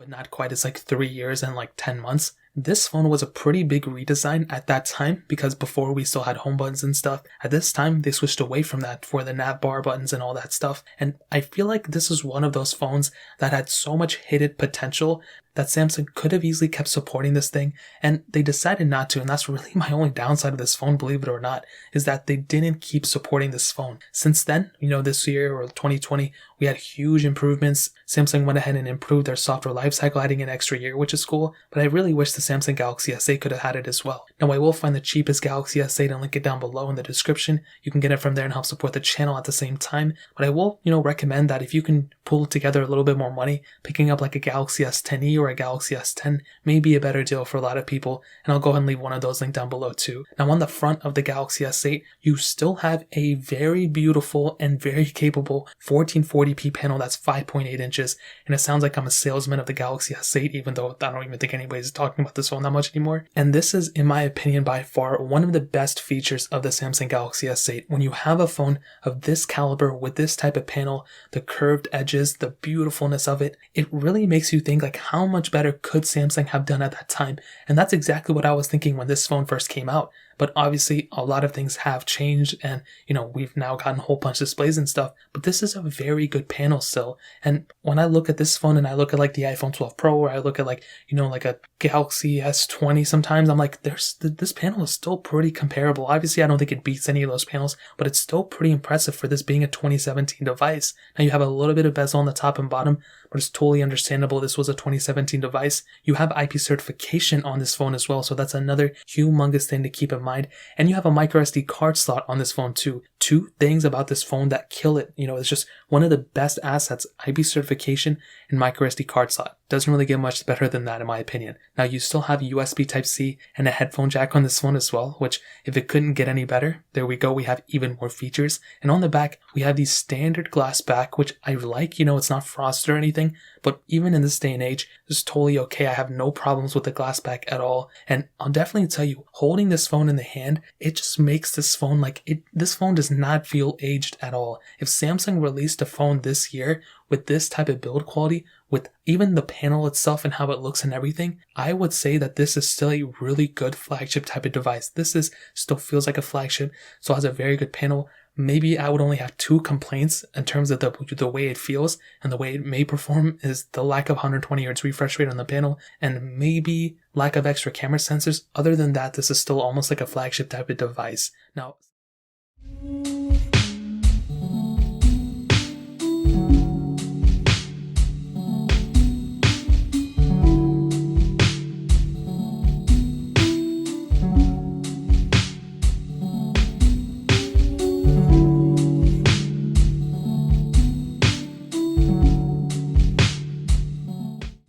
but not quite as like 3 years and like 10 months. This phone was a pretty big redesign at that time because before we still had home buttons and stuff. At this time, they switched away from that for the nav bar buttons and all that stuff. And I feel like this is one of those phones that had so much hidden potential that Samsung could have easily kept supporting this thing, and they decided not to, and that's really my only downside of this phone, believe it or not, is that they didn't keep supporting this phone. Since then, this year or 2020, we had huge improvements. Samsung went ahead and improved their software lifecycle, adding an extra year, which is cool, but I really wish the Samsung Galaxy S8 could have had it as well. Now, I will find the cheapest Galaxy S8 and link it down below in the description. You can get it from there and help support the channel at the same time, but I will, recommend that if you can pull together a little bit more money, picking up like a Galaxy S10e or a Galaxy S10 may be a better deal for a lot of people, and I'll go ahead and leave one of those linked down below too. Now, on the front of the Galaxy S8, you still have a very beautiful and very capable 1440p panel that's 5.8 inches, and it sounds like I'm a salesman of the Galaxy S8, even though I don't even think anybody's talking about this phone that much anymore. And this is, in my opinion, by far one of the best features of the Samsung Galaxy S8. When you have a phone of this caliber with this type of panel, the curved edges, the beautifulness of it, it really makes you think like how much better could Samsung have done at that time. And that's exactly what I was thinking when this phone first came out. But obviously a lot of things have changed, and we've now gotten a whole bunch of displays and stuff, but this is a very good panel still. And when I look at this phone and I look at like the iPhone 12 Pro, or I look at like like a Galaxy S20, sometimes I'm like, this panel is still pretty comparable. Obviously I don't think it beats any of those panels, but it's still pretty impressive for this being a 2017 device. Now, you have a little bit of bezel on the top and bottom, but it's totally understandable. This was a 2017 device. You have IP certification on this phone as well, so that's another humongous thing to keep in mind. And you have a microSD card slot on this phone too. Two things about this phone that kill it. It's just one of the best assets: IP certification and microSD card slot. Doesn't really get much better than that in my opinion. Now, you still have USB Type-C and a headphone jack on this phone as well, which if it couldn't get any better, there we go. We have even more features. And on the back, we have the standard glass back, which I like. It's not frosted or anything, but even in this day and age, it's totally okay. I have no problems with the glass back at all. And I'll definitely tell you, holding this phone in the hand, it just makes this phone this phone does not feel aged at all. If Samsung released a phone this year with this type of build quality, with even the panel itself and how it looks and everything, I would say that this is still a really good flagship type of device. This still feels like a flagship, so it has a very good panel. Maybe I would only have two complaints in terms of the way it feels and the way it may perform, is the lack of 120 Hz refresh rate on the panel and maybe lack of extra camera sensors. Other than that, this is still almost like a flagship type of device. Now,